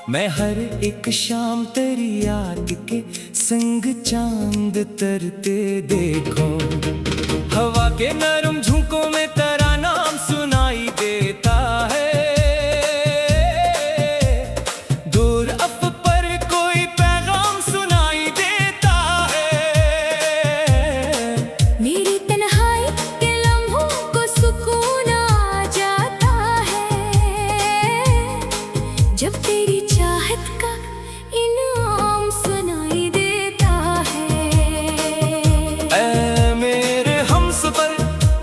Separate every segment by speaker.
Speaker 1: मैं हर एक शाम तेरी याद के संग चांद तरते देखूं। हवा के नरम झोंकों में तेरा नाम सुनाई देता है। दूर अब पर कोई पैगाम सुनाई देता है।
Speaker 2: मेरी तन्हाई के लम्हों को सुकून आ जाता है जब तेरी चाहत का इनाम सुनाई देता है।
Speaker 1: ऐ मेरे हमसफर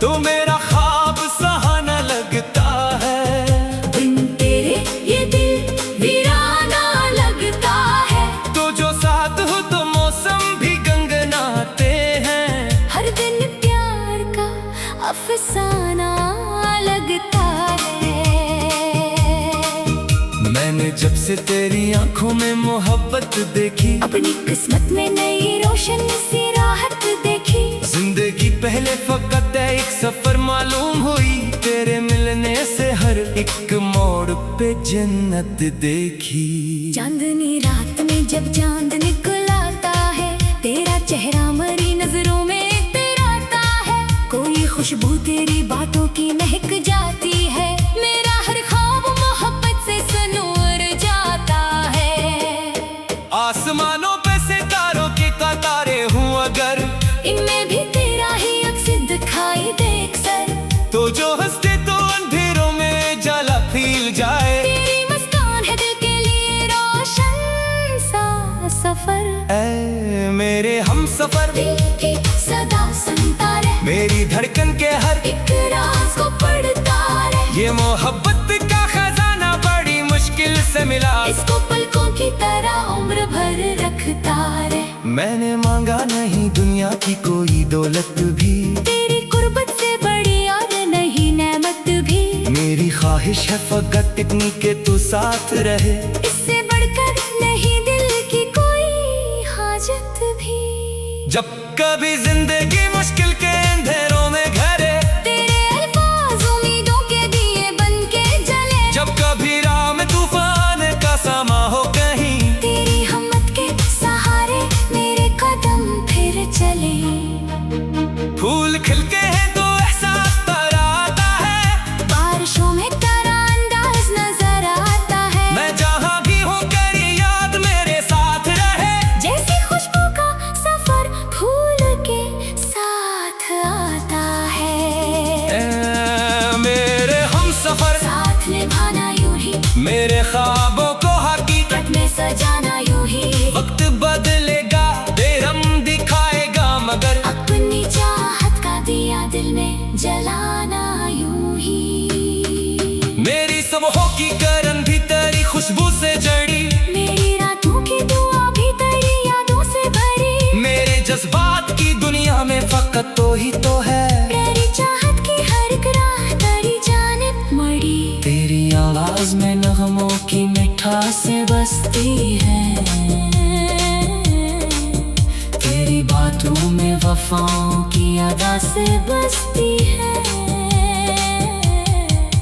Speaker 1: तो मेरा ख्वाब सहाना लगता है।
Speaker 2: बिन तेरे ये दिल वीराना लगता है।
Speaker 1: तो जो साथ हो तो मौसम भी गंगनाते हैं।
Speaker 2: हर दिन प्यार का अफसाना लगता है।
Speaker 1: मैंने जब से तेरी आंखों में मोहब्बत देखी,
Speaker 2: अपनी किस्मत में नई रोशन सी राहत देखी।
Speaker 1: जिंदगी पहले फकत एक सफर मालूम हुई। तेरे मिलने से हर एक मोड़ पे जन्नत देखी।
Speaker 2: चांदनी रात में जब चांद निकल आता है, तेरा चेहरा मरी नजरों में तेराता है। कोई खुशबू तेरी बातों की महक जाती है। मेरा हर ख्वाब मोहब्बत से सनूर जाता है।
Speaker 1: आसमानों पे सितारों के कतारे हूँ अगर,
Speaker 2: इनमें भी तेरा ही अक्स दिखाई दे अक्सर।
Speaker 1: तो जो हंसते तो अंधेरों में जला फील जाए।
Speaker 2: तेरी मुस्कान है दिल के लिए रोशन सा सफर।
Speaker 1: ऐ मेरे हमसफर
Speaker 2: दिल की सदा सुनता रहे,
Speaker 1: मेरी धड़कन के हर
Speaker 2: एक राज को पढ़ता रहे।
Speaker 1: ये मोहब्बत का खजाना बड़ी मुश्किल से मिला।
Speaker 2: इसको पलकों की तरह उम्र भर रखता रहे।
Speaker 1: मैंने मांगा नहीं दुनिया की कोई दौलत भी,
Speaker 2: तेरी कुर्बत से बड़ी और नहीं नेमत भी।
Speaker 1: मेरी ख्वाहिश है फकत इतनी के तू साथ रहे।
Speaker 2: इससे बढ़कर नहीं दिल की कोई हाजत भी।
Speaker 1: जब कभी जिंदगी मुश्किल के अंधेरों में घरे,
Speaker 2: तेरे अल्फाज उम्मीदों के दिए बन के जले।
Speaker 1: जब कभी राह में तूफान का समा हो कहीं,
Speaker 2: तेरी हिम्मत के सहारे मेरे कदम फिर चले।
Speaker 1: फूल खिलके हैं तो एहसास तर आता है।
Speaker 2: बारिशों में तेरा अंदाज नजर आता है।
Speaker 1: मैं जहाँ भी हूँ तेरी याद मेरे साथ रहे।
Speaker 2: जैसी खुशबू का सफर फूल के साथ आता है।
Speaker 1: ऐ मेरे हमसफर
Speaker 2: साथ निभाना यूं ही,
Speaker 1: मेरे ख्वाबों को हकीकत
Speaker 2: में सजाना यूं ही।
Speaker 1: वक्त बदलेगा बेरम दिखाएगा मगर,
Speaker 2: अपनी चाहत का दिया दिल में जलाना यूं ही।
Speaker 1: मेरी सुबहों की करन भी तेरी खुशबू से जड़ी।
Speaker 2: मेरी रातों की दुआ भी तेरी यादों से भरी।
Speaker 1: मेरे जज्बात की दुनिया में फकत तो ही तो है।
Speaker 2: तेरी चाहत की हर एक राह तेरी जानिब मड़ी।
Speaker 1: तेरी आवाज में नगमों की मिठास बसती है। तेरी बातों में वफाओं की अदा से बसती है।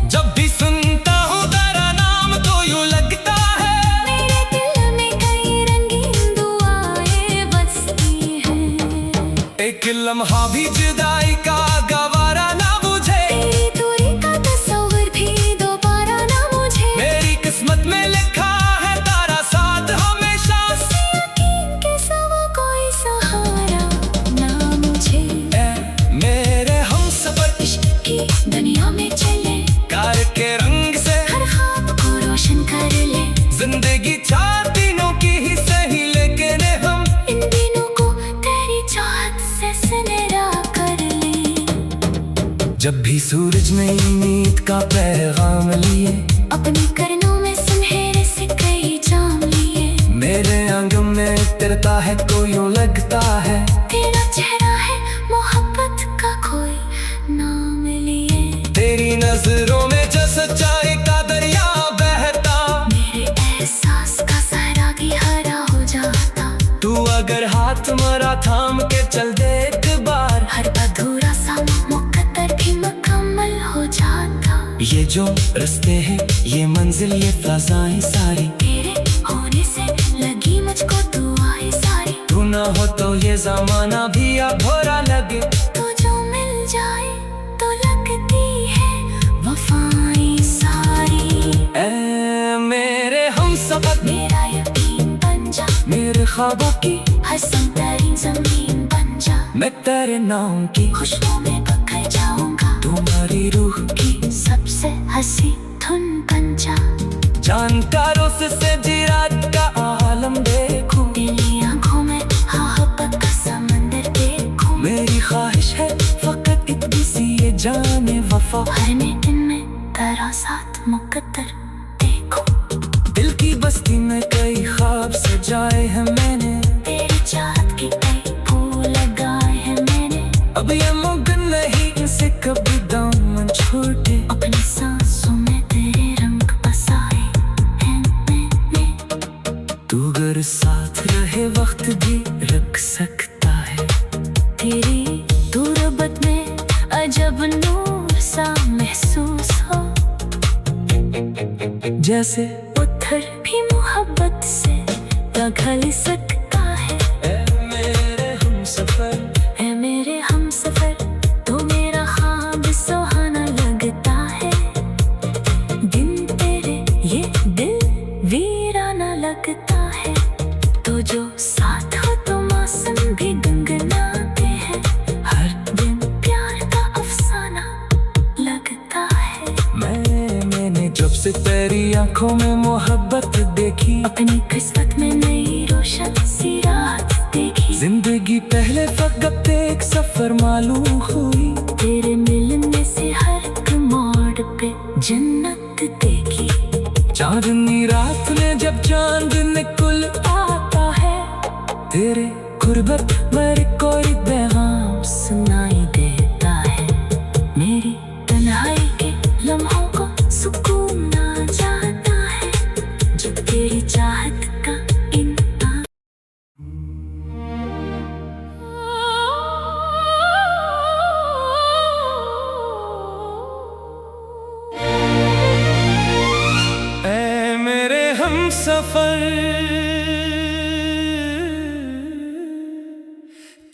Speaker 1: जब भी सुनता हूँ तेरा नाम तो यूं लगता है।
Speaker 2: मेरे दिल में कई रंगीन दुआएं बसती हैं।
Speaker 1: एक लम्हा भी जुदाई का गवारा ना बुझे।
Speaker 2: तेरी दूरी का तस्वीर भी दोबारा ना मुझे।
Speaker 1: मेरी किस्मत में लिखा है तारा साथ हमेशा।
Speaker 2: यकीन के सिवा कोई सहारा ना मुझे।
Speaker 1: ऐ मेरे हमसफर
Speaker 2: इश्क की दुनिया में चले,
Speaker 1: कार के रंग से
Speaker 2: हर ख्वाब को रोशन कर ले।
Speaker 1: जिंदगी चार दिनों की ही सही लेकिन हम
Speaker 2: इन दिनों को तेरी चाहत से सुनहरा कर ले।
Speaker 1: जब भी सूरज नई उम्मीद का पैगाम लिए,
Speaker 2: अपने करनों में सुनहरे से कई जाम लिए।
Speaker 1: मेरे आंगन में उतरता है तो यूं लगता है।
Speaker 2: तेरा चेहरा है मोहब्बत का कोई नाम लिए।
Speaker 1: तेरी नजरों में जो सच्चाई का दरिया बहता,
Speaker 2: मेरे एहसास का सैरागी हरा हो जाता।
Speaker 1: तू अगर हाथ मरा थाम के चल दे एक बार,
Speaker 2: हर अधूरा सा मुकद्दर भी मुकम्मल हो जाता।
Speaker 1: ये जो रास्ते हैं ये मंजिल ये फ़ज़ाएं सारी
Speaker 2: तेरे
Speaker 1: जमाना भी अब भोरा लगे।
Speaker 2: तो जो मिल जाए तो लगती है वफाएं सारी।
Speaker 1: ऐ मेरे हमसफर,
Speaker 2: मेरा यकीन बन जा,
Speaker 1: मेरे ख्वाबों की
Speaker 2: हसन तरीन जमीन बन जा।
Speaker 1: मैं तेरे नाम की
Speaker 2: खुशबू में बखर जाऊंगा,
Speaker 1: तुम्हारी रूह की
Speaker 2: सबसे हंसी धुन बन जा।
Speaker 1: जानकारों से सजी रात का आलम देखूं,
Speaker 2: तेरी आंखों में मोहब्बत का समंदर देखूं।
Speaker 1: मेरी ख्वाहिश है फकत इतनी सी ये जाने वफा,
Speaker 2: हर दिन में तेरा साथ मुकद्दर देखूं।
Speaker 1: दिल की बस्ती में कई ख्वाब सजाए हैं मैंने,
Speaker 2: तेरी चाहत की कई फूल लगाए हैं मैंने।
Speaker 1: अब ये मुमकिन नहीं इनसे कभी दामन छूटे,
Speaker 2: अपनी सांसों में तेरे रंग बसाए हैं मैंने।
Speaker 1: तू अगर साथ रहे वक्त भी रख सकता है।
Speaker 2: तेरी दूरबत में अजब नूर सा महसूस हो,
Speaker 1: जैसे
Speaker 2: पत्थर भी मोहब्बत से पिघल सकता है।
Speaker 1: ऐ मेरे हमसफर,
Speaker 2: है मेरे हमसफर, तो मेरा ख्वाब सुहाना लगता है। दिन तेरे ये दिल वीराना लगता है। तो जो साथ हो तो मौसम भी गुनगुनाते हैं।
Speaker 1: हर
Speaker 2: दिन प्यार का अफसाना लगता है।
Speaker 1: मैंने जब से तेरी आंखों में मोहब्बत देखी,
Speaker 2: अपनी किस्मत में नई रोशन सी रात देखी।
Speaker 1: जिंदगी पहले फकत एक सफर मालूम हुई,
Speaker 2: तेरे मिलने से हर एक मोड़ पे जन्नत देखी।
Speaker 1: चांदनी रात में जब चांद निकल आता है, तेरे गुर्बत मेरे कोई पैगाम
Speaker 2: सुनाई देता है। मेरी तन्हाई के लम्हों को सुकून आ जाता है, जब तेरी चाहत का इंतजार।
Speaker 1: ऐ मेरे हमसफर,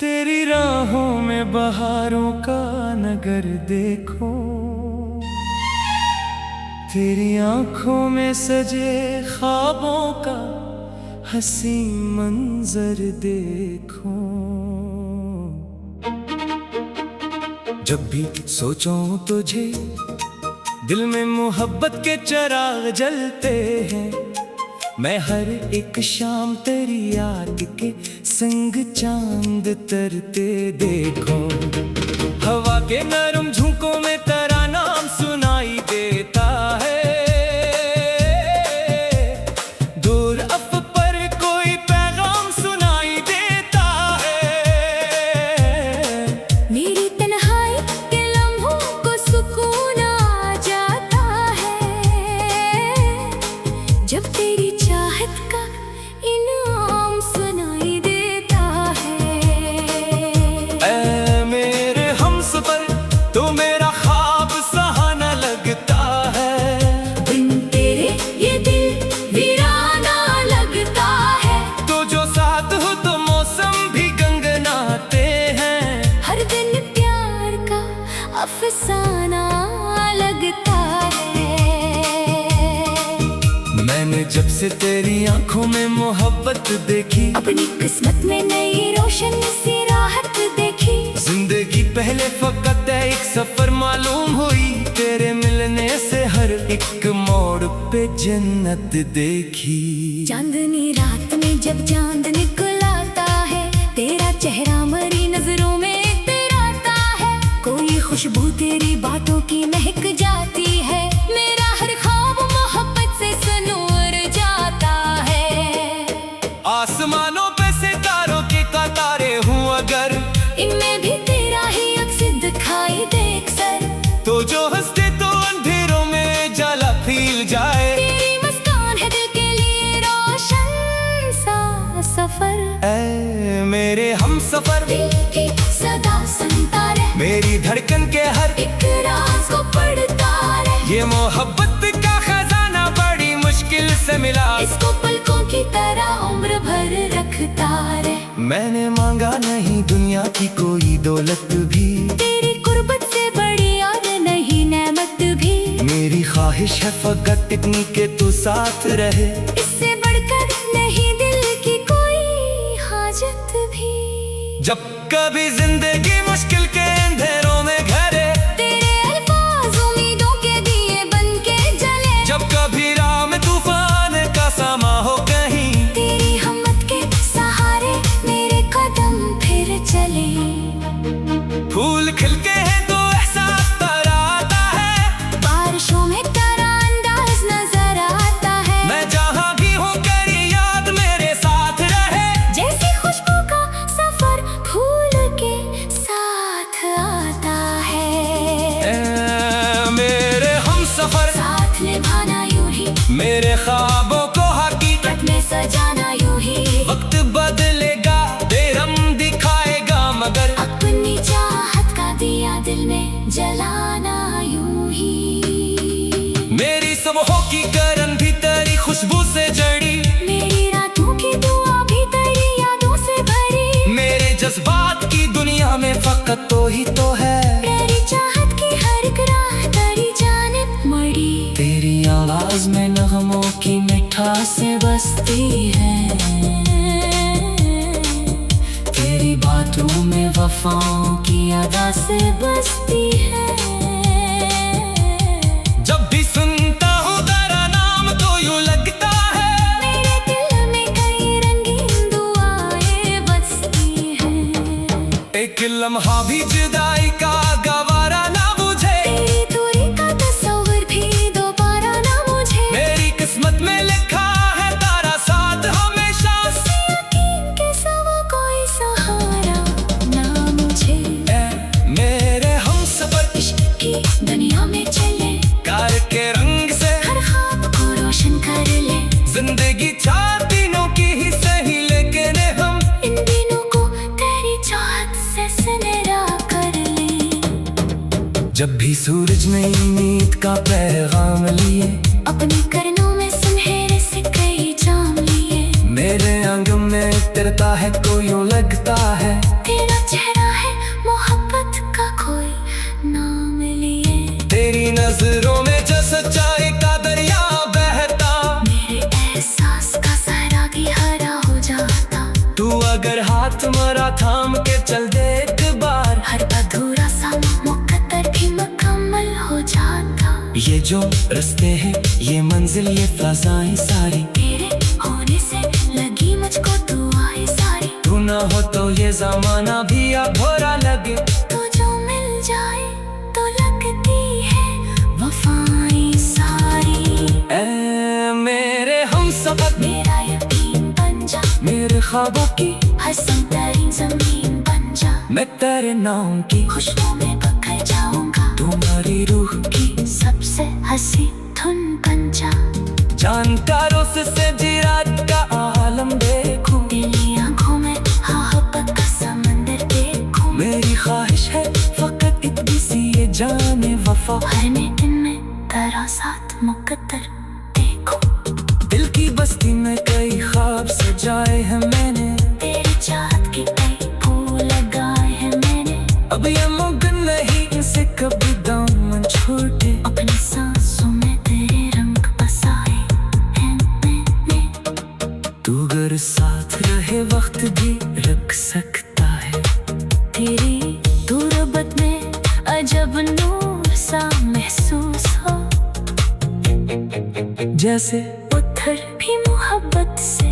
Speaker 1: तेरी राहों में बहारों का नगर देखो, तेरी आंखों में सजे ख्वाबों का हंसी मंजर देखो। जब भी सोचो तुझे दिल में मोहब्बत के चिराग जलते हैं। मैं हर एक शाम तेरी याद के संग चांद तरते देखूं, हवा के नरम झोंकों में तेरा नाम सुनाई देता है। दूर अफ पर कोई पैगाम सुनाई देता है।
Speaker 2: मेरी तन्हाई के लम्हों को सुकून आ जाता है, जब तेरी चाहत का इनाम सुनाई देता है।
Speaker 1: ऐ मेरे हमसफर, तो मेरा ख्वाब सहाना लगता है।
Speaker 2: बिन तेरे ये दिल वीराना लगता है।
Speaker 1: तो जो साथ हो तो मौसम भी गंगनाते हैं।
Speaker 2: हर दिन प्यार का अफसाना लगता है।
Speaker 1: मैंने जब से तेरी आंखों में मोहब्बत देखी,
Speaker 2: अपनी किस्मत में नई रोशन सी राहत देखी।
Speaker 1: जिंदगी पहले फकत एक सफर मालूम हुई, तेरे मिलने से हर एक मोड़ पे जन्नत देखी।
Speaker 2: चांदनी रात में जब चांद निकल आता है, तेरा चेहरा मरी नजरों में तेराता है। कोई खुशबू तेरी बातों की महक जाती है। मेरा हर ख्वाब मोहब्बत से सनूर जाता है।
Speaker 1: आसमानों पे सितारों के कतारे हूँ अगर,
Speaker 2: इनमें भी तेरा ही अक्स दिखाई दे अक्सर।
Speaker 1: तो जो हंसते तो अंधेरों में जाला फील जाए।
Speaker 2: तेरी मुस्कान है दिल के लिए रोशन सा सफर।
Speaker 1: ऐ मेरे हमसफर,
Speaker 2: दिल की सदा सुनता रहे,
Speaker 1: मेरी धड़कन के हर
Speaker 2: एक राज को पढ़ता रहे।
Speaker 1: ये मोहब्बत का खजाना बड़ी मुश्किल से से मिला,
Speaker 2: इसको पलकों की तरह उम्र भर रखता रहे।
Speaker 1: मैंने मांगा नहीं दुनिया की कोई दौलत भी,
Speaker 2: तेरी कुर्बत से बड़ी और नहीं नेमत भी।
Speaker 1: मेरी ख्वाहिश है फकत इतनी के तू साथ रहे,
Speaker 2: इससे बढ़कर नहीं दिल की कोई हाजत भी।
Speaker 1: जब कभी जिंदगी मुश्किल के अंधेरों में घरे,
Speaker 2: तेरे अल्फाज उम्मीदों के दिए बन के जले।
Speaker 1: जब कभी राह में तूफान का समा हो कहीं,
Speaker 2: तेरी हिम्मत के सहारे मेरे कदम फिर चले।
Speaker 1: फूल खिलके हैं तो एहसास तर आता है,
Speaker 2: बारिशों में तेरा अंदाज नजर आता है।
Speaker 1: मैं जहाँ भी हूँ तेरी याद मेरे साथ रहे,
Speaker 2: जैसी खुशबू का सफर फूल के साथ आता है।
Speaker 1: मेरे हमसफर,
Speaker 2: साथ निभाना यूं ही,
Speaker 1: मेरे ख्वाबों को हकीकत
Speaker 2: में सजाना यूं ही।
Speaker 1: वक्त बदलेगा बेरम दिखाएगा, मगर
Speaker 2: अपनी चाहत का दिया दिल में जलाना यूं ही।
Speaker 1: मेरी सुबहों की करन भी तेरी खुशबू से जड़ी,
Speaker 2: मेरी रातों की दुआ भी तेरी यादों से भरी।
Speaker 1: मेरे जज्बात की दुनिया में फकत तो ही तो है,
Speaker 2: तेरी चाहत की हर एक राह तेरी जानिब मड़ी।
Speaker 1: तेरी आवाज में नगमों की मिठास बसती है, तेरी बातों में वफाओं की अदा से बसती है। जब भी सुनता हूँ तेरा नाम तो यूं लगता है,
Speaker 2: मेरे दिल में कई रंगीन दुआएं बसती हैं।
Speaker 1: एक लम्हा भी जुदाई का गवारा ना बुझे,
Speaker 2: तेरी दूरी का तस्वीर भी दोबारा ना मुझे।
Speaker 1: मेरी किस्मत में लिखा है तारा साथ हमेशा,
Speaker 2: यकीन के सिवा कोई सहारा ना मुझे।
Speaker 1: मेरे हमसफर,
Speaker 2: इश्क की दुनिया में चले,
Speaker 1: कार के रंग से
Speaker 2: हर ख्वाब को रोशन कर ले।
Speaker 1: जिंदगी 4 दिनों की ही सही, लेकिन हम
Speaker 2: इन दिनों को तेरी चाहत से सुनहरा कर ले।
Speaker 1: जब भी सूरज नई नींद का पैगाम लिए,
Speaker 2: अपने करनों में सुनहरे से कई जाम लिए।
Speaker 1: मेरे आंग में उतरता है तो यूं लगता है,
Speaker 2: तेरा चेहरा है मोहब्बत का कोई नाम लिए।
Speaker 1: तेरी नजरों में जो सच्चाई का दरिया बहता,
Speaker 2: मेरे एहसास का सैरागी हरा हो जाता।
Speaker 1: तू अगर हाथ मरा थाम के चल दे एक बार,
Speaker 2: हर अधूरा सा मुकद्दर भी मुकम्मल हो जाता।
Speaker 1: ये जो रास्ते हैं ये मंजिल ये फज़ाएं सारी,
Speaker 2: तेरे होने से लगी मुझको दुआएं सारी।
Speaker 1: तू ना हो तो ये ज़माना भी अधूरा लगे,
Speaker 2: तो जो मिल जाए तो लगती है वफाएं सारी।
Speaker 1: मेरे हमसफर,
Speaker 2: मेरा यकीन बन जा,
Speaker 1: मेरे ख्वाबों की
Speaker 2: हसन तरीन ज़मीन बन जा।
Speaker 1: मैं तेरे नाम की
Speaker 2: खुशबू में बखर जाऊंगा,
Speaker 1: तुम्हारी रूह की
Speaker 2: सबसे हंसी धुन बन जा।
Speaker 1: जानता रोस से जिरात का आलम देखूं,
Speaker 2: तेरी आंखों में मोहब्बत का समंदर देखूं।
Speaker 1: मेरी ख्वाहिश है फकत इतनी सी ये जाने वफा,
Speaker 2: हर दिन में तेरा साथ मुकद्दर देखूं।
Speaker 1: दिल की बस्ती में कई ख्वाब सजाए हैं मैंने,
Speaker 2: तेरी चाहत की कई फूल लगाए हैं मैंने।
Speaker 1: अब ये मुमकिन नहीं इनसे कभी दामन छूटे,
Speaker 2: अपनी सांसों में तेरे रंग बसाए हैं मैंने।
Speaker 1: तू अगर साथ रहे वक्त भी रख सकता है,
Speaker 2: तेरी तुरबत में अजब नूर सा महसूस हो।
Speaker 1: जैसे
Speaker 2: पत्थर भी मोहब्बत से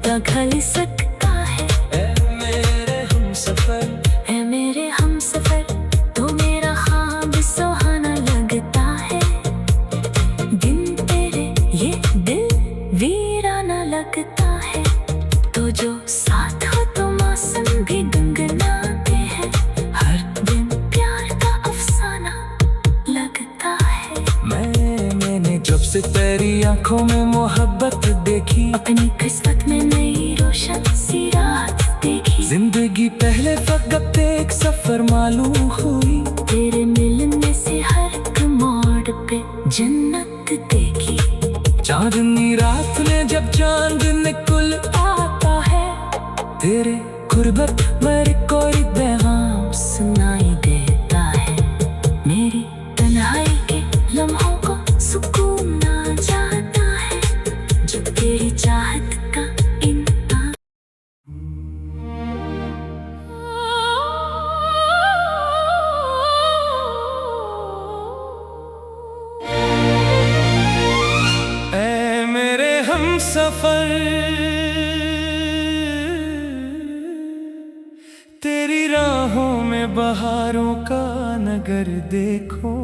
Speaker 2: पिघल सकता है।
Speaker 1: मेरे हमसफर,
Speaker 2: ऐ मेरे हमसफर, तो मेरा ख्वाब सुहाना लगता है। दिन तेरे ये दिल वीराना लगता है। तो जो साथ हो तो मौसम भी गुनगुनाते हैं। हर दिन प्यार का अफसाना लगता है।
Speaker 1: मैंने जब से तेरी आंखों में मोहब्बत देखी,
Speaker 2: अपनी किस्मत में नई रोशन सी रात देखी।
Speaker 1: जिंदगी पहले फकत एक सफर मालूम हुई,
Speaker 2: तेरे मिलने से हर एक मोड़ पे जन्नत देखी।
Speaker 1: चांदनी रात जब चांद निकल आता है, तेरे गुर्बत पर कोई पैगाम
Speaker 2: सुनाई देता है। मेरी तन्हाई के लम्हों को सुकून आ जाता है, जब तेरी चाहत का इनाम।
Speaker 1: ऐ मेरे हमसफर, तेरी राहों में बहारों का नगर देखो,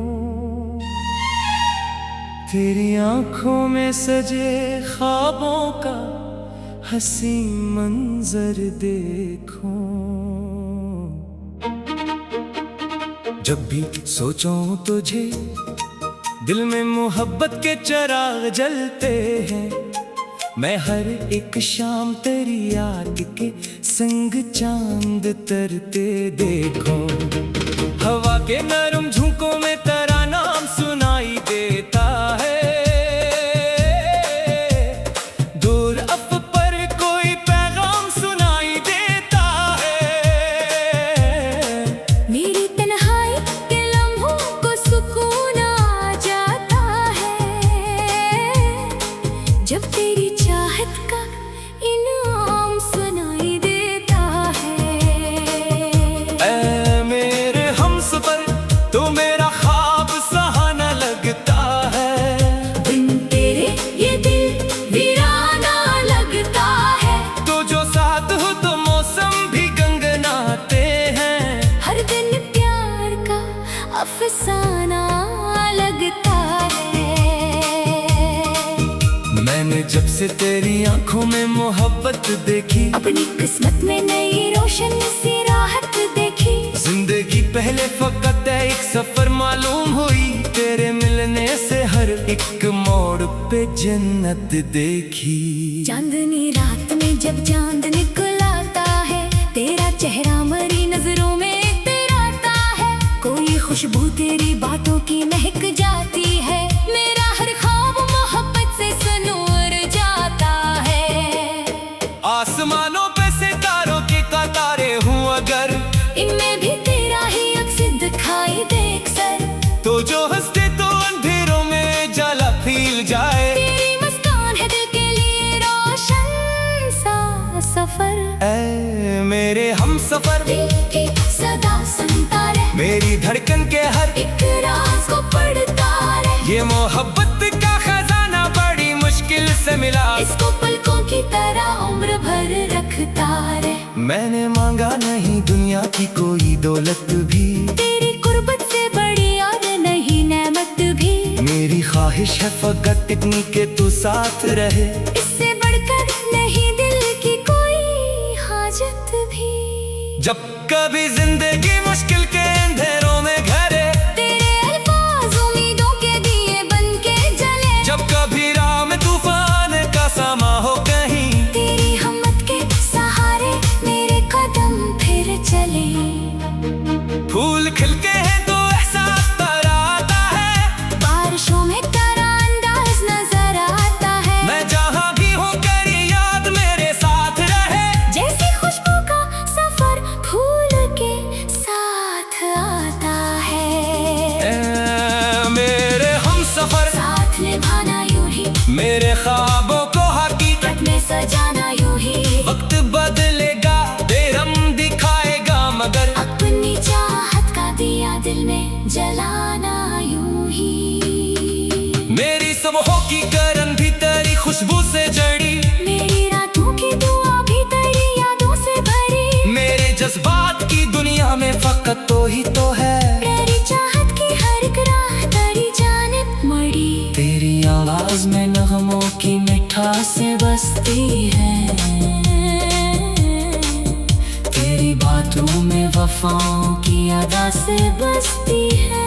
Speaker 1: तेरी आंखों में सजे ख्वाबों का हंसी मंजर देखो। जब भी सोचो तुझे, दिल में मोहब्बत के चिराग जलते हैं। मैं हर एक शाम तेरी याद के संग चांद तरते देखूं। हवा के नरम झोंकों में तेरा नाम सुनाई देता है। दूर अफ पर कोई पैगाम सुनाई देता है।
Speaker 2: मेरी तन्हाई के लम्हों को सुकून आ जाता है, जब तेरी चाहत का इनाम सुनाई देता है।
Speaker 1: ऐ मेरे हमसफर, तो मेरा ख्वाब सहाना लगता है।
Speaker 2: बिन तेरे ये दिल वीराना लगता है।
Speaker 1: तो जो साथ हो तो मौसम भी गंगनाते हैं।
Speaker 2: हर दिन प्यार का अफसाना लगता है।
Speaker 1: मैंने जब से तेरी आंखों में मोहब्बत देखी,
Speaker 2: अपनी किस्मत में नई रोशन सी राहत देखी।
Speaker 1: जिंदगी पहले फकत एक सफर मालूम हुई। तेरे मिलने से हर एक मोड़ पे जन्नत देखी।
Speaker 2: चांदनी रात में जब चांद निकल आता है, तेरा चेहरा मरी नजरों में इतराता है। कोई खुशबू तेरी बातों की महक जाती है। मेरा हर ख्वाब मोहब्बत से सनूर जाता है।
Speaker 1: आसमानों पे सितारों के कतारे हूँ अगर,
Speaker 2: इनमें भी तेरा ही अक्स दिखाई दे अक्सर।
Speaker 1: तो जो हंसते तो अंधेरों में जला फील जाए।
Speaker 2: तेरी मुस्कान है दिल के लिए रोशन सा सफर।
Speaker 1: ऐ मेरे हमसफर,
Speaker 2: दिल की सदा सुनता रहे,
Speaker 1: मेरी धड़कन के हर
Speaker 2: एक राज को पढ़ता रहे।
Speaker 1: ये मोहब्बत का खजाना बड़ी मुश्किल से मिला।
Speaker 2: इसको पलकों की तरह उम्र भर रखता रहे।
Speaker 1: मैंने मांगा नहीं दुनिया की कोई दौलत भी,
Speaker 2: तेरी कुर्बत से बड़ी और नहीं नेमत भी।
Speaker 1: मेरी ख्वाहिश है फकत इतनी के तू साथ रहे।
Speaker 2: इससे बढ़कर नहीं दिल की कोई हाजत भी।
Speaker 1: जब कभी जिंदगी मुश्किल के अंधेरों में घरे,
Speaker 2: तेरे अल्फाज उम्मीदों के दिए बन के जले।
Speaker 1: जब कभी राह में तूफान का समा हो कहीं,
Speaker 2: तेरी हिम्मत के सहारे मेरे कदम फिर चले।
Speaker 1: फूल खिलते हैं तो एहसास तारा आता है।
Speaker 2: बारिशों में तेरा अंदाज नजर आता है।
Speaker 1: मैं जहाँ भी हूँ तेरी याद मेरे साथ रहे।
Speaker 2: जैसी खुशबू का सफर फूल के साथ आता है।
Speaker 1: ऐ मेरे हमसफर,
Speaker 2: साथ निभाना यूं ही,
Speaker 1: मेरे ख्वाबों को हकीकत
Speaker 2: में सजाना यूं ही।
Speaker 1: वक्त बदलेगा बेरम दिखाएगा, मगर
Speaker 2: अपनी चाहत का दिया दिल में जलाना यूं ही।
Speaker 1: मेरी सुबहों की करन भी तेरी खुशबू से जड़ी।
Speaker 2: मेरी रातों की दुआ भी तेरी यादों से भरी।
Speaker 1: मेरे जज्बात की दुनिया में फकत तो ही तो है।
Speaker 2: तेरी चाहत की हर एक राह तेरी जानिब मड़ी।
Speaker 1: तेरी आवाज में नगमों की मिठास बसती है। तेरी बातों में वफाओं की अदा से बसती है।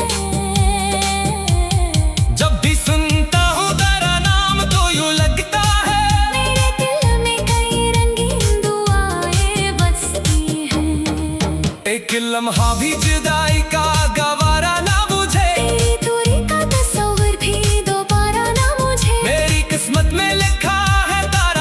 Speaker 1: जब भी सुनता हूँ तेरा नाम तो यूं लगता है,
Speaker 2: मेरे दिल में कई रंगीन दुआएं बसती हैं।
Speaker 1: एक लम्हा भी जुदाई का गवारा ना बुझे।
Speaker 2: तेरी दूरी का तस्वीर भी दोबारा ना मुझे।
Speaker 1: मेरी किस्मत में लिखा है तारा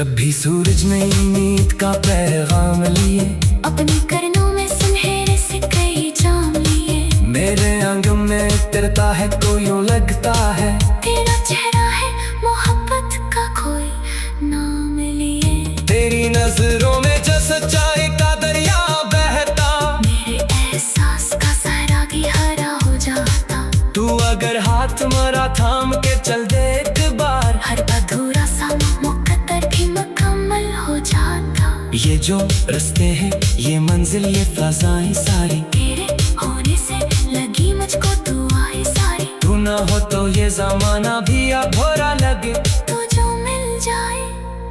Speaker 1: जब भी सूरज नई नींद का पैगाम लिए,
Speaker 2: अपने करनों में सुनहरे से कई जाम लिए।
Speaker 1: मेरे आंगन में उतरता है तो यूं लगता है
Speaker 2: तेरा चेहरा है मोहब्बत का कोई नाम लिए।
Speaker 1: तेरी नजरों में जो सच्चाई का दरिया बहता,
Speaker 2: मेरे एहसास का सैरागी हरा हो जाता।
Speaker 1: तू अगर हाथ मेरा थाम के चल दे एक बार,
Speaker 2: हर अधूरा सा मुकद्दर भी मुकम्मल हो जाता।
Speaker 1: ये जो रास्ते हैं, ये मंजिल, ये फ़ज़ाएं सारी,
Speaker 2: तेरे होने से लगी मुझको दुआएं सारी।
Speaker 1: तू ना हो तो ये ज़माना भी अधूरा लगे।
Speaker 2: तो जो मिल जाए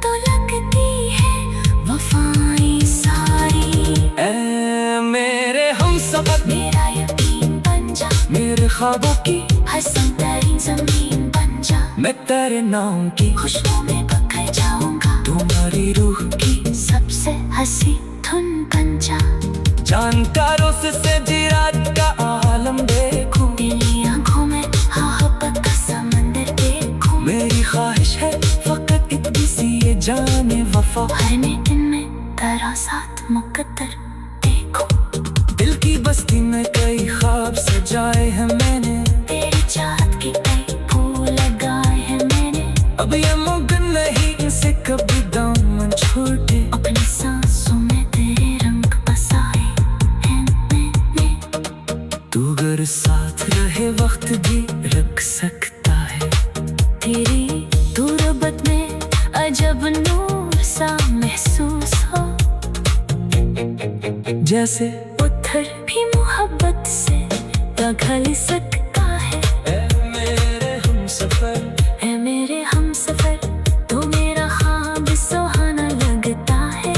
Speaker 2: तो लगती है वफाएं सारी।
Speaker 1: ऐ मेरे हमसफ़र,
Speaker 2: मेरा यकीन बन जा,
Speaker 1: मेरे ख्वाबों की
Speaker 2: हसन तेरी जमीन बन जा।
Speaker 1: मैं तेरे नाम की
Speaker 2: खुशबू में बखर जाऊंगा,
Speaker 1: तुम्हारी रूह की
Speaker 2: सबसे हंसी धुन बन जा।
Speaker 1: जानकारों से जी रात का आलम देखूं,
Speaker 2: तेरी आंखों में मोहब्बत का समंदर देखूं।
Speaker 1: मेरी ख्वाहिश है फकत इतनी सी ये जाने वफा,
Speaker 2: हर दिन में तेरा साथ मुकद्दर देखूं।
Speaker 1: दिल की बस्ती में कई ख्वाब सजाए हैं मैंने,
Speaker 2: तेरी चाहत की कई फूल लगाए हैं मैंने।
Speaker 1: अब ये मुमकिन नहीं इनसे कभी दामन छूटे।
Speaker 2: अपनी सांसों में तेरे रंग बसाए हैं मैंने।
Speaker 1: तू अगर साथ रहे वक्त भी रख सकता है।
Speaker 2: तेरी तुरबत में अजब नूर सा महसूस हो,
Speaker 1: जैसे
Speaker 2: पत्थर भी मोहब्बत से पिघल सकता है।
Speaker 1: ऐ मेरे हमसफर,
Speaker 2: ऐ मेरे हमसफर, तो मेरा ख्वाब सुहाना लगता है।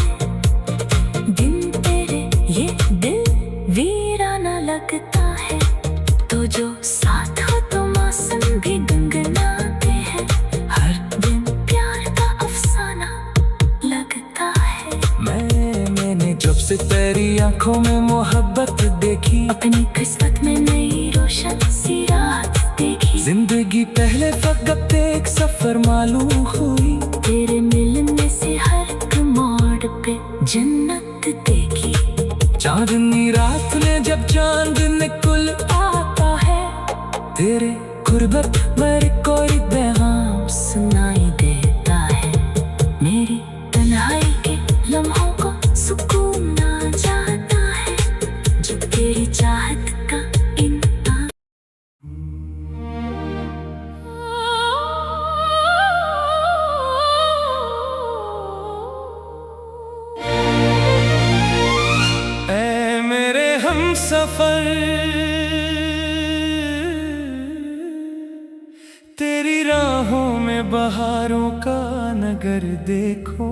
Speaker 2: दिन तेरे ये दिल वीराना लगता है। तो जो साथ हो तो मौसम भी गुनगुनाते हैं। हर दिन प्यार का अफसाना लगता है।
Speaker 1: मैंने जब से तेरी आंखों में मोहब्बत देखी,
Speaker 2: अपनी किस्मत में नई रोशन सी रात देखी।
Speaker 1: जिंदगी पहले फकत एक सफर मालूम हुई।
Speaker 2: तेरे मिलने से हर एक मोड़ पे जन्नत देखी।
Speaker 1: चांदनी रात में जब चांद निकल आता है, तेरे गुर्बत पर कोई पैगाम
Speaker 2: सुनाई देता है। मेरी तन्हाई के लम्हों को सुकून आ जाता है। जो तेरी चाहत का इनाम।
Speaker 1: ऐ मेरे हमसफर, तेरी राहों में बहारों का नगर देखो,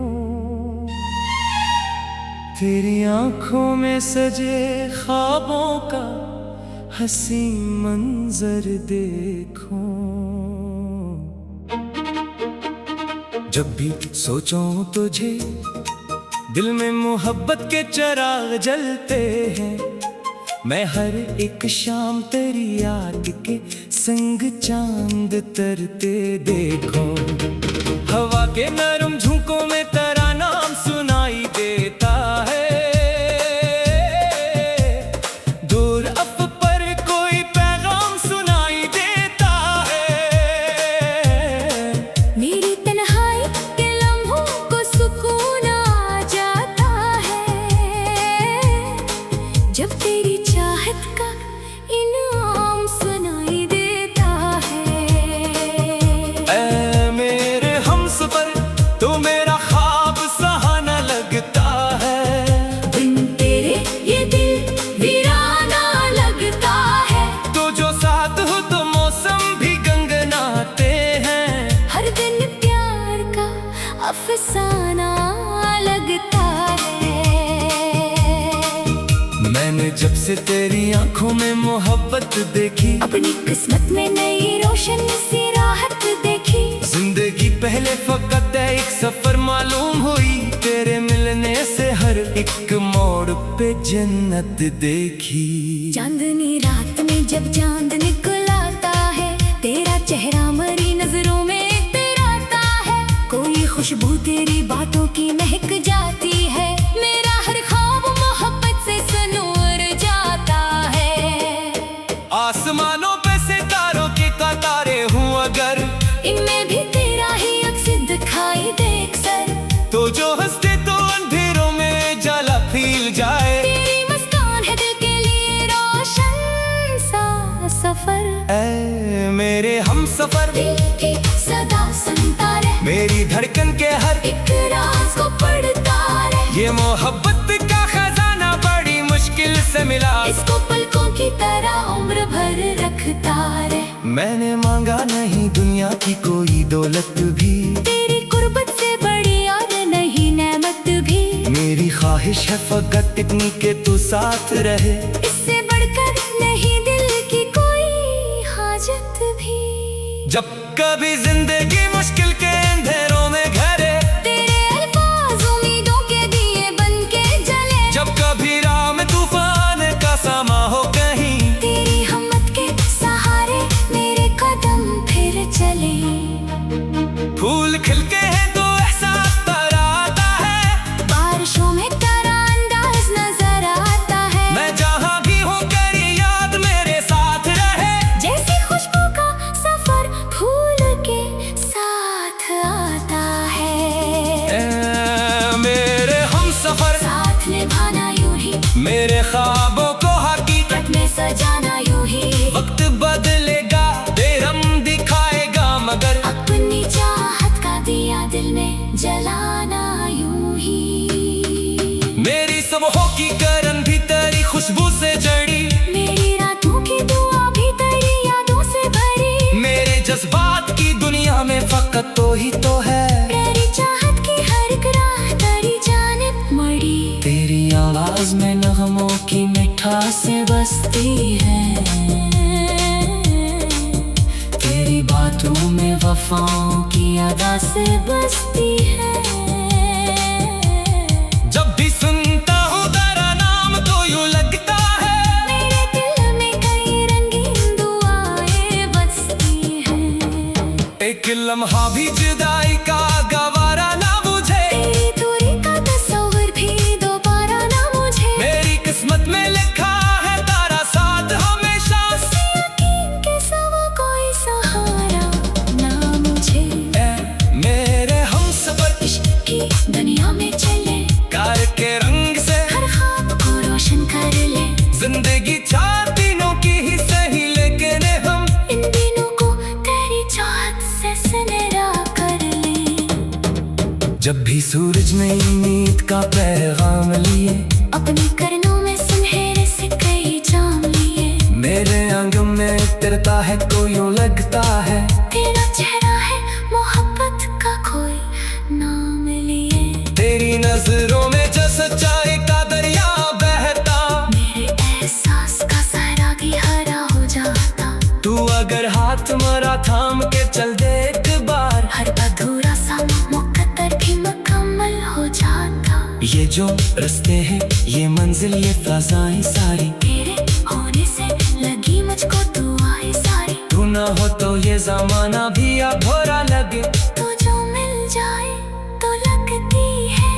Speaker 1: तेरी आंखों में सजे ख्वाबों का हंसी मंजर देखो। जब भी सोचो तुझे, दिल में मोहब्बत के चिराग जलते हैं। मैं हर एक शाम तेरी याद के संग चांद तरते देखूं। हवा के नरम झोंकों में तेरा नाम सुनाई देता है। दूर अफ पर कोई पैगाम सुनाई देता है।
Speaker 2: मेरी तन्हाई के लम्हों को सुकून आ जाता है। जब तेरी चाहत का इनाम सुनाई देता है।
Speaker 1: ऐ मेरे हमसफर, तो मेरा ख्वाब सहाना लगता है।
Speaker 2: दिन तेरे ये दिल वीराना लगता है।
Speaker 1: तो जो साथ हो तो मौसम भी गंगनाते हैं।
Speaker 2: हर दिन प्यार का अफसाना लगता है।
Speaker 1: मैंने जब से तेरी आंखों में मोहब्बत देखी,
Speaker 2: अपनी किस्मत में नई रोशन सी राहत देखी।
Speaker 1: जिंदगी पहले फकत एक सफर मालूम हुई। तेरे मिलने से हर एक मोड़ पे जन्नत देखी।
Speaker 2: चांदनी रात में जब चांद निकल आता है, तेरा चेहरा मरी नजरों में इतराता है। कोई खुशबू तेरी बातों की महक जाती है। मेरा हर ख्वाब मोहब्बत से सनूर जाता है।
Speaker 1: आसमानों पे सितारों के कतारे हूँ अगर,
Speaker 2: इनमें भी तेरा ही अक्स दिखाई दे अक्सर।
Speaker 1: तो जो हंसते तो अंधेरों में जला फील जाए।
Speaker 2: तेरी मुस्कान है दिल के लिए रोशन सा सफर।
Speaker 1: ऐ मेरे हम सफर,
Speaker 2: दिल की सदा सुनता रहे,
Speaker 1: मेरी धड़कन के हर
Speaker 2: एक राज को पढ़ता रहे।
Speaker 1: ये मोहब्बत का खजाना बड़ी मुश्किल से मिला,
Speaker 2: इसको पलकों की तरह उम्र भर रखता रहे।
Speaker 1: मैंने मांगा नहीं दुनिया की कोई दौलत भी,
Speaker 2: तेरी कुर्बत से बड़ी और नहीं नेमत भी।
Speaker 1: मेरी ख्वाहिश है फकत इतनी के तू साथ रहे।
Speaker 2: इससे बढ़कर नहीं दिल की कोई हाजत भी।
Speaker 1: जब कभी जिंदगी मुश्किल के अंधेरों में घरे,
Speaker 2: तेरे अल्फाज उम्मीदों के दिए बन के जले।
Speaker 1: जब कभी राह में तूफान का समा हो कहीं,
Speaker 2: तेरी हिम्मत के सहारे मेरे कदम फिर चले।
Speaker 1: फूल खिलके हैं तो एहसास तर आता है,
Speaker 2: बारिशों में तेरा अंदाज नजर आता है।
Speaker 1: मैं जहाँ भी हूँ करी याद मेरे साथ रहे।
Speaker 2: जैसे खुशबू का सफर फूल के साथ आता है।
Speaker 1: मेरे हम सफर,
Speaker 2: साथ निभाना यूं ही,
Speaker 1: मेरे ख्वाबों को हकीकत
Speaker 2: में सजाना यूं ही।
Speaker 1: वक्त बदलेगा बेरम दिखाएगा मगर,
Speaker 2: अपनी चाहत का दिया दिल में जलाना यूं ही।
Speaker 1: मेरी सबहों की करन भी तेरी खुशबू से जड़ी।
Speaker 2: मेरी रातों की दुआ भी तेरी यादों से भरी।
Speaker 1: मेरे जज्बात की दुनिया में फकत तो ही तो है।
Speaker 2: तेरी चाहत की हर एक राह तेरी जानिब मड़ी।
Speaker 1: तेरी आवाज में नगमों की मिठासें बसती है।
Speaker 2: तेरी बातों में वफाओं की अदा से बसती है।
Speaker 1: जब भी सुनता हूँ तेरा नाम तो यूं लगता है,
Speaker 2: मेरे दिल में कई रंगीन दुआएं बसती हैं।
Speaker 1: एक लम्हा भी जुदाई का गवारा ना बुझे।
Speaker 2: तेरी दूरी का तस्वीर भी दोबारा ना मुझे।
Speaker 1: मेरी किस्मत में लिखा है तारा साथ हमेशा।
Speaker 2: यकीन के सिवा कोई सहारा ना मुझे।
Speaker 1: मेरे हम सफर,
Speaker 2: इश्क की दुनिया में चले,
Speaker 1: कार के रंग से
Speaker 2: हर ख्वाब को रोशन कर ले।
Speaker 1: जिंदगी चार दिनों की ही सही लेकिन हम
Speaker 2: इन दिनों को तेरी चाहत से सुनहरा कर ले।
Speaker 1: जब भी सूरज ने उम्मीद का पैगाम लिए,
Speaker 2: अपने करनों में सुनहरे से कई जाम लिए।
Speaker 1: मेरे आंगन में उतरता है तो यूं लगता है,
Speaker 2: तेरा चेहरा है मोहब्बत का कोई नाम लिए।
Speaker 1: तेरी नजरों में जो सच्चाई का दरिया बहता।
Speaker 2: मेरे एहसास का सैरागी हरा हो जाता।
Speaker 1: तू अगर हाथ मेरा थाम के चल दे एक बार,
Speaker 2: हर अधूरा सा मुकद्दर भी मुकम्मल हो जाता।
Speaker 1: ये जो रास्ते हैं ये मंजिल ये फ़ज़ाएं सारी,
Speaker 2: तेरे होने से लगी मुझको दुआएं सारी।
Speaker 1: तू ना हो तो ये ज़माना भी अब भोरा लगे।
Speaker 2: तो जो मिल जाए तो लगती है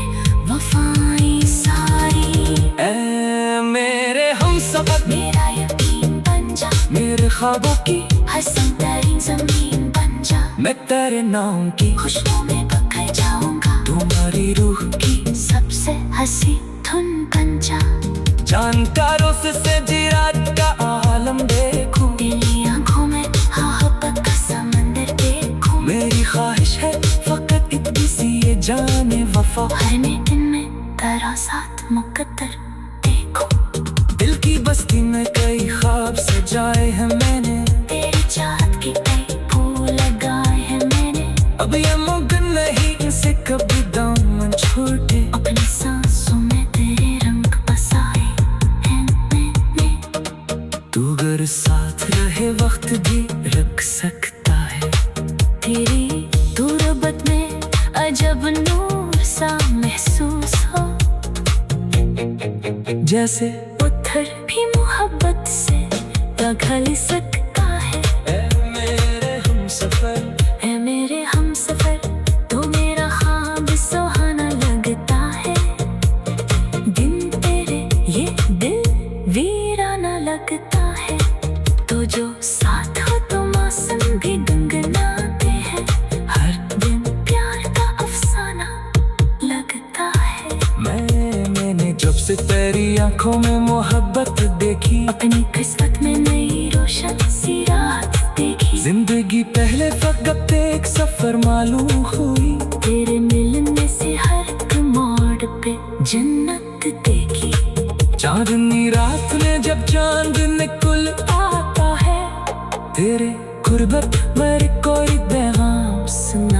Speaker 2: वफाएं सारी।
Speaker 1: ऐ मेरे हम सफर,
Speaker 2: मेरा यकीन बन जा,
Speaker 1: मेरे ख्वाबों की
Speaker 2: हसन तरीन जमीन बन जा।
Speaker 1: मैं तेरे नाम की
Speaker 2: खुशबू में बखर जाऊंगा,
Speaker 1: तुम्हारी रूह की
Speaker 2: सबसे हंसी धुन बन जा।
Speaker 1: जानता रोस से जिरात का आलम देखूं,
Speaker 2: तेरी आंखों में मोहब्बत का समंदर देखूं।
Speaker 1: मेरी ख्वाहिश है फकत इतनी सी ये जाने वफा,
Speaker 2: हर दिन में तेरा साथ मुकद्दर देखूं।
Speaker 1: दिल की बस्ती में कई ख्वाब सजाए हैं मैंने,
Speaker 2: तेरी चाहत की कई फूल लगाए हैं मैंने।
Speaker 1: अब ये मुमकिन नहीं इनसे कभी दामन छूटे।
Speaker 2: अपनी सांसों में तेरे रंग बसाए हैं मैंने।
Speaker 1: तू अगर साथ रहे वक्त भी रख सकता है।
Speaker 2: तेरी तुरबत में अजब नूर सा महसूस हो,
Speaker 1: जैसे
Speaker 2: पत्थर भी मोहब्बत से पिघल सकता है।
Speaker 1: ऐ मेरे हम सफर,
Speaker 2: ऐ मेरे हम सफर, तो मेरा लगता है। तो जो साथ हो तो मौसम भी गुनगुनाते हैं। हर दिन प्यार का अफसाना लगता है।
Speaker 1: मैंने जब से तेरी आंखों में मोहब्बत देखी,
Speaker 2: अपनी किस्मत में नई रोशन सी रात देखी।
Speaker 1: जिंदगी पहले फकत एक सफर मालूम हुई।
Speaker 2: तेरे मिलने से हर एक मोड़ पे जन्नत देखी।
Speaker 1: चांदनी रात में जब चांद निकल आता है, तेरे गुर्बत पर कोई पैगाम सुना